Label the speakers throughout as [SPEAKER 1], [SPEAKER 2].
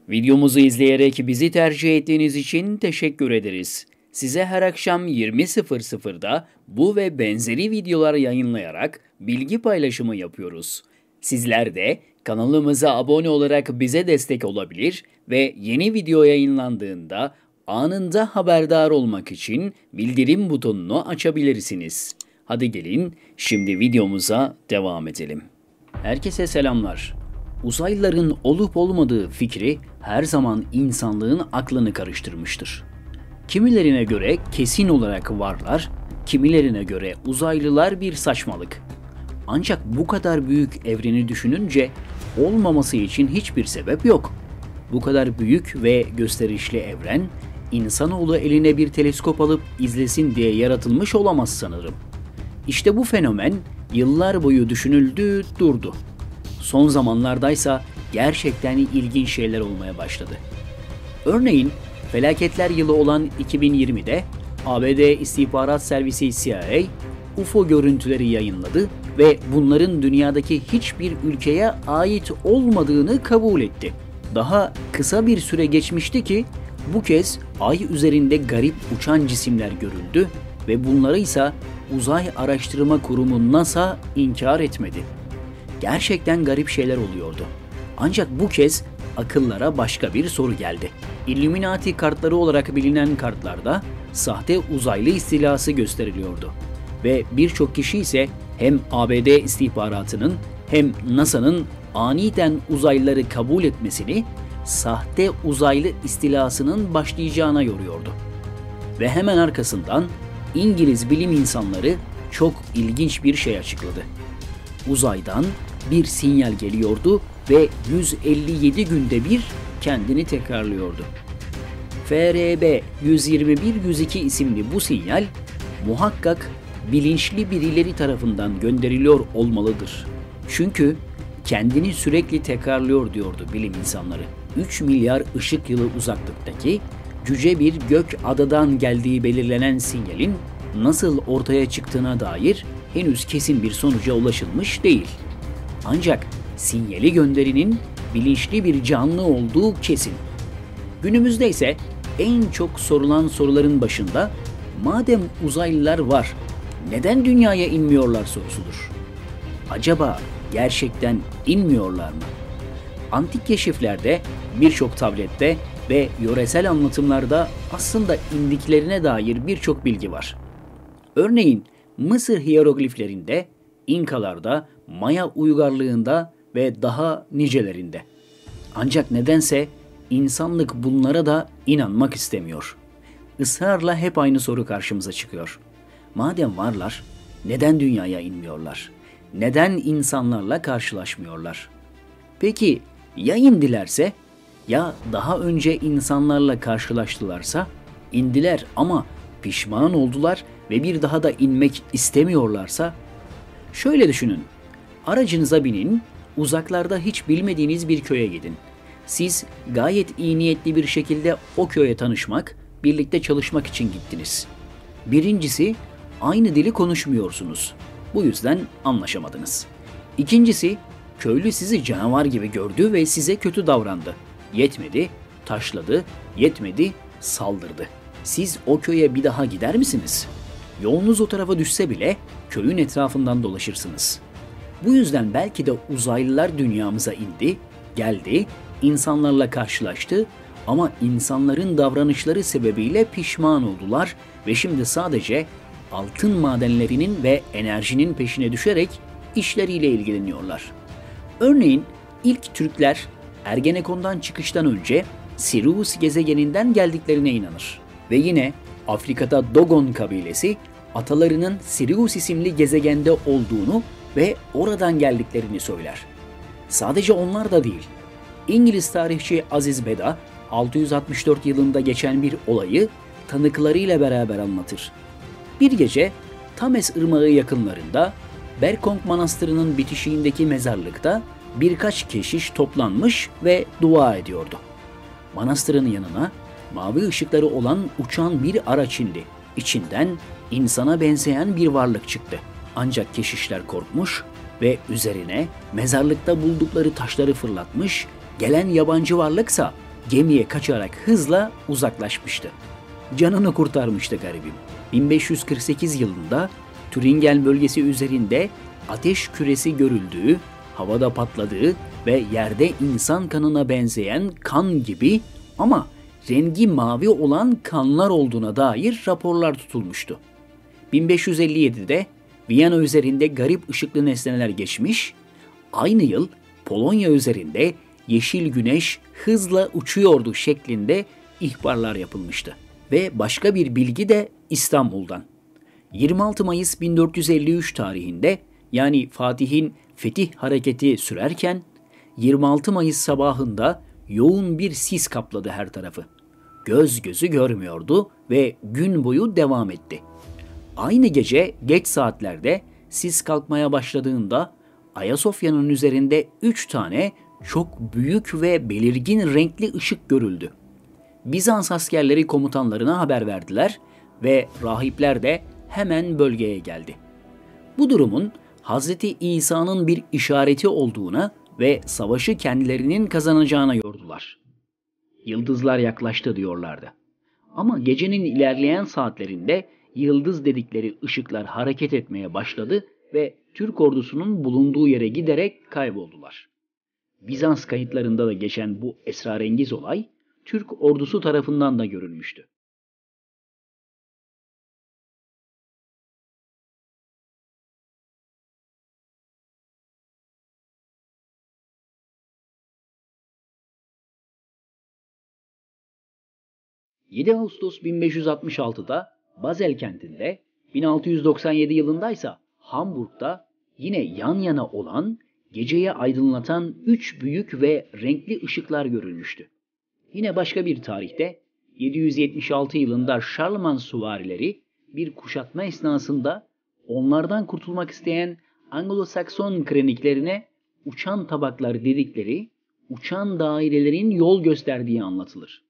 [SPEAKER 1] Videomuzu izleyerek bizi tercih ettiğiniz için teşekkür ederiz. Size her akşam 20.00'da bu ve benzeri videolar yayınlayarak bilgi paylaşımı yapıyoruz. Sizler de kanalımıza abone olarak bize destek olabilir ve yeni video yayınlandığında anında haberdar olmak için bildirim butonunu açabilirsiniz. Hadi gelin şimdi videomuza devam edelim. Herkese selamlar. Uzaylıların olup olmadığı fikri her zaman insanlığın aklını karıştırmıştır. Kimilerine göre kesin olarak varlar, kimilerine göre uzaylılar bir saçmalık. Ancak bu kadar büyük evreni düşününce olmaması için hiçbir sebep yok. Bu kadar büyük ve gösterişli evren, insanoğlu eline bir teleskop alıp izlesin diye yaratılmış olamaz sanırım. İşte bu fenomen yıllar boyu düşünüldü, durdu. Son zamanlardaysa gerçekten ilginç şeyler olmaya başladı. Örneğin felaketler yılı olan 2020'de ABD İstihbarat Servisi CIA UFO görüntüleri yayınladı ve bunların dünyadaki hiçbir ülkeye ait olmadığını kabul etti. Daha kısa bir süre geçmişti ki bu kez Ay üzerinde garip uçan cisimler görüldü ve bunları ise Uzay Araştırma Kurumu NASA inkar etmedi. Gerçekten garip şeyler oluyordu. Ancak bu kez akıllara başka bir soru geldi. Illuminati kartları olarak bilinen kartlarda sahte uzaylı istilası gösteriliyordu. Ve birçok kişi ise hem ABD istihbaratının hem NASA'nın aniden uzaylıları kabul etmesini sahte uzaylı istilasının başlayacağına yoruyordu. Ve hemen arkasından İngiliz bilim insanları çok ilginç bir şey açıkladı. Uzaydan bir sinyal geliyordu ve 157 günde bir kendini tekrarlıyordu. FRB 121-102 isimli bu sinyal muhakkak bilinçli birileri tarafından gönderiliyor olmalıdır. Çünkü kendini sürekli tekrarlıyor diyordu bilim insanları. 3 milyar ışık yılı uzaklıktaki cüce bir gök adadan geldiği belirlenen sinyalin nasıl ortaya çıktığına dair henüz kesin bir sonuca ulaşılmış değil. Ancak sinyali gönderinin bilinçli bir canlı olduğu kesin. Günümüzde ise en çok sorulan soruların başında madem uzaylılar var, neden dünyaya inmiyorlar sorusudur. Acaba gerçekten inmiyorlar mı? Antik keşiflerde, birçok tablette ve yöresel anlatımlarda aslında indiklerine dair birçok bilgi var. Örneğin Mısır hiyerogliflerinde, İnkalarda, Maya uygarlığında ve daha nicelerinde. Ancak nedense insanlık bunlara da inanmak istemiyor. Israrla hep aynı soru karşımıza çıkıyor. Madem varlar, neden dünyaya inmiyorlar? Neden insanlarla karşılaşmıyorlar? Peki ya indilerse? Ya daha önce insanlarla karşılaştılarsa? İndiler ama pişman oldular ve bir daha da inmek istemiyorlarsa? Şöyle düşünün, aracınıza binin, uzaklarda hiç bilmediğiniz bir köye gidin. Siz gayet iyi niyetli bir şekilde o köye tanışmak, birlikte çalışmak için gittiniz. Birincisi, aynı dili konuşmuyorsunuz. Bu yüzden anlaşamadınız. İkincisi, köylü sizi canavar gibi gördü ve size kötü davrandı. Yetmedi, taşladı, yetmedi, saldırdı. Siz o köye bir daha gider misiniz? Yolunuz o tarafa düşse bile köyün etrafından dolaşırsınız. Bu yüzden belki de uzaylılar dünyamıza indi, geldi, insanlarla karşılaştı ama insanların davranışları sebebiyle pişman oldular ve şimdi sadece altın madenlerinin ve enerjinin peşine düşerek işleriyle ilgileniyorlar. Örneğin ilk Türkler Ergenekon'dan çıkıştan önce Sirius gezegeninden geldiklerine inanır. Ve yine Afrika'da Dogon kabilesi atalarının Sirius isimli gezegende olduğunu ve oradan geldiklerini söyler. Sadece onlar da değil. İngiliz tarihçi Aziz Beda 664 yılında geçen bir olayı tanıklarıyla beraber anlatır. Bir gece Thames Irmağı yakınlarında Berkong Manastırı'nın bitişiğindeki mezarlıkta birkaç keşiş toplanmış ve dua ediyordu. Manastırın yanına mavi ışıkları olan uçan bir araç indi. İçinden insana benzeyen bir varlık çıktı. Ancak keşişler korkmuş ve üzerine mezarlıkta buldukları taşları fırlatmış, gelen yabancı varlıksa gemiye kaçarak hızla uzaklaşmıştı. Canını kurtarmıştı garibim. 1548 yılında Türingen bölgesi üzerinde ateş küresi görüldüğü, havada patladığı ve yerde insan kanına benzeyen kan gibi ama rengi mavi olan kanlar olduğuna dair raporlar tutulmuştu. 1557'de Viyana üzerinde garip ışıklı nesneler geçmiş, aynı yıl Polonya üzerinde yeşil güneş hızla uçuyordu şeklinde ihbarlar yapılmıştı. Ve başka bir bilgi de İstanbul'dan. 26 Mayıs 1453 tarihinde, yani Fatih'in fetih hareketi sürerken 26 Mayıs sabahında yoğun bir sis kapladı her tarafı. Göz gözü görmüyordu ve gün boyu devam etti. Aynı gece geç saatlerde sis kalkmaya başladığında Ayasofya'nın üzerinde 3 tane çok büyük ve belirgin renkli ışık görüldü. Bizans askerleri komutanlarına haber verdiler ve rahipler de hemen bölgeye geldi. Bu durumun Hz. İsa'nın bir işareti olduğuna ve savaşı kendilerinin kazanacağına yordular. Yıldızlar yaklaştı diyorlardı. Ama gecenin ilerleyen saatlerinde yıldız dedikleri ışıklar hareket etmeye başladı ve Türk ordusunun bulunduğu yere giderek kayboldular. Bizans kayıtlarında da geçen bu esrarengiz olay Türk ordusu tarafından da görülmüştü. ...7 Ağustos 1566'da Basel kentinde, 1697 yılındaysa Hamburg'da yine yan yana olan, geceyi aydınlatan 3 büyük ve renkli ışıklar görülmüştü. Yine başka bir tarihte 776 yılında Şarlman süvarileri bir kuşatma esnasında onlardan kurtulmak isteyen Anglo-Sakson kroniklerine uçan tabaklar dedikleri uçan dairelerin yol gösterdiği anlatılır.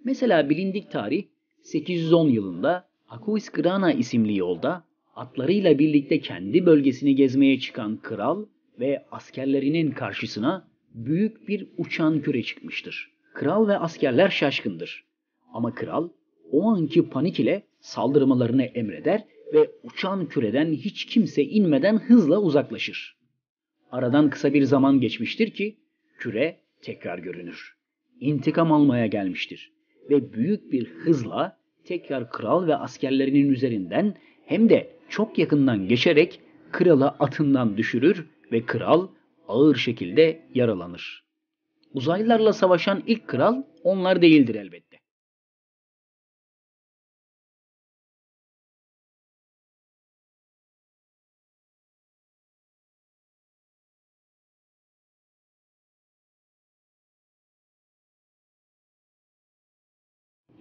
[SPEAKER 1] Mesela bilindik tarih 810 yılında Aquisgrana isimli yolda atlarıyla birlikte kendi bölgesini gezmeye çıkan kral ve askerlerinin karşısına büyük bir uçan küre çıkmıştır. Kral ve askerler şaşkındır. Ama kral o anki panik ile saldırmalarını emreder ve uçan küreden hiç kimse inmeden hızla uzaklaşır. Aradan kısa bir zaman geçmiştir ki küre tekrar görünür. İntikam almaya gelmiştir ve büyük bir hızla tekrar kral ve askerlerinin üzerinden hem de çok yakından geçerek kralı atından düşürür ve kral ağır şekilde yaralanır. Uzaylılarla savaşan ilk kral onlar değildir elbette.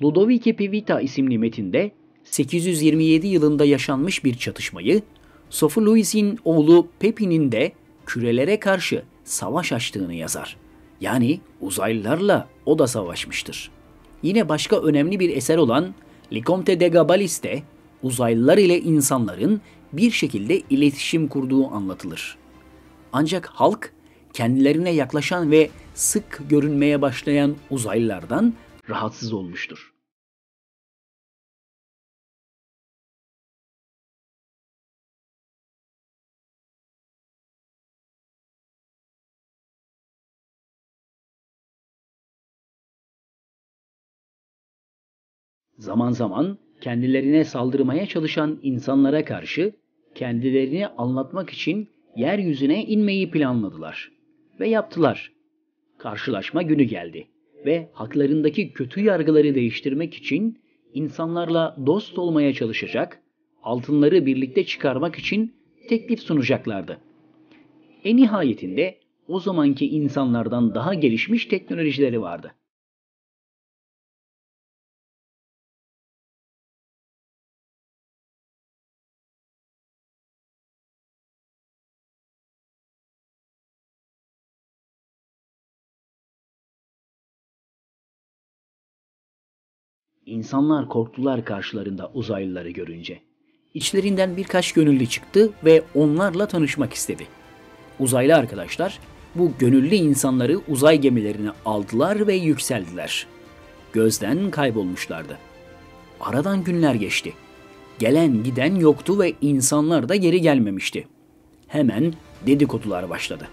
[SPEAKER 1] Ludovico Pivita isimli metinde 827 yılında yaşanmış bir çatışmayı, Sophocles'in oğlu Pepin'in de kürelere karşı savaş açtığını yazar. Yani uzaylılarla o da savaşmıştır. Yine başka önemli bir eser olan Lecomte de Gabalis de uzaylılar ile insanların bir şekilde iletişim kurduğu anlatılır. Ancak halk kendilerine yaklaşan ve sık görünmeye başlayan uzaylılardan rahatsız olmuştur. Zaman zaman kendilerine saldırmaya çalışan insanlara karşı kendilerini anlatmak için yeryüzüne inmeyi planladılar ve yaptılar. Karşılaşma günü geldi ve haklarındaki kötü yargıları değiştirmek için insanlarla dost olmaya çalışacak, altınları birlikte çıkarmak için teklif sunacaklardı. En nihayetinde o zamanki insanlardan daha gelişmiş teknolojileri vardı. İnsanlar korktular karşılarında uzaylıları görünce. İçlerinden birkaç gönüllü çıktı ve onlarla tanışmak istedi. Uzaylı arkadaşlar Bu gönüllü insanları uzay gemilerine aldılar ve yükseldiler. Gözden kaybolmuşlardı. Aradan günler geçti. Gelen giden yoktu ve insanlar da geri gelmemişti. Hemen dedikodular başladı.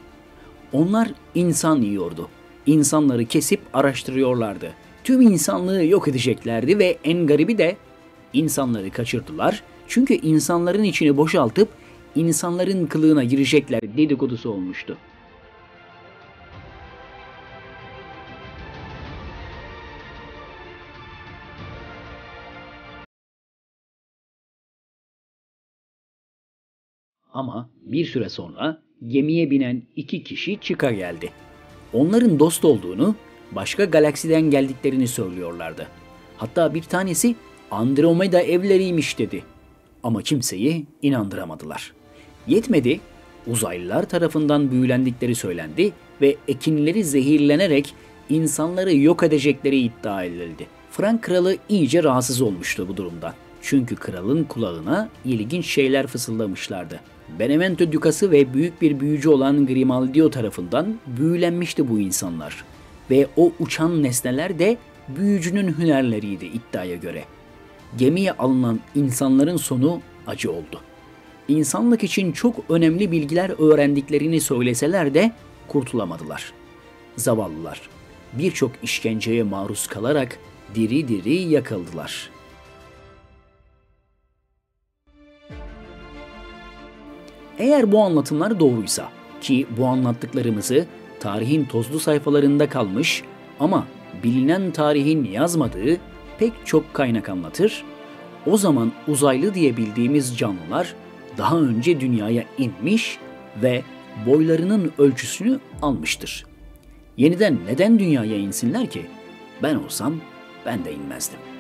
[SPEAKER 1] Onlar insan yiyordu. İnsanları kesip araştırıyorlardı. Tüm insanlığı yok edeceklerdi ve en garibi de insanları kaçırdılar. Çünkü insanların içini boşaltıp insanların kılığına girecekler dedikodusu olmuştu. Ama bir süre sonra gemiye binen 2 kişi çıka geldi. Onların dost olduğunu, başka galaksiden geldiklerini söylüyorlardı. Hatta bir tanesi Andromeda evleriymiş dedi. Ama kimseyi inandıramadılar. Yetmedi, uzaylılar tarafından büyülendikleri söylendi ve ekinleri zehirlenerek insanları yok edecekleri iddia edildi. Frank kralı iyice rahatsız olmuştu bu durumdan. Çünkü kralın kulağına ilginç şeyler fısıldamışlardı. Benevento Dükası ve büyük bir büyücü olan Grimaldio tarafından büyülenmişti bu insanlar. Ve o uçan nesneler de büyücünün hünerleriydi iddiaya göre. Gemiye alınan insanların sonu acı oldu. İnsanlık için çok önemli bilgiler öğrendiklerini söyleseler de kurtulamadılar. Zavallılar birçok işkenceye maruz kalarak diri diri yakıldılar. Eğer bu anlatımlar doğruysa, ki bu anlattıklarımızı tarihin tozlu sayfalarında kalmış ama bilinen tarihin yazmadığı pek çok kaynak anlatır, o zaman uzaylı diye bildiğimiz canlılar daha önce dünyaya inmiş ve boylarının ölçüsünü almıştır. Yeniden neden dünyaya insinler ki? Ben olsam ben de inmezdim.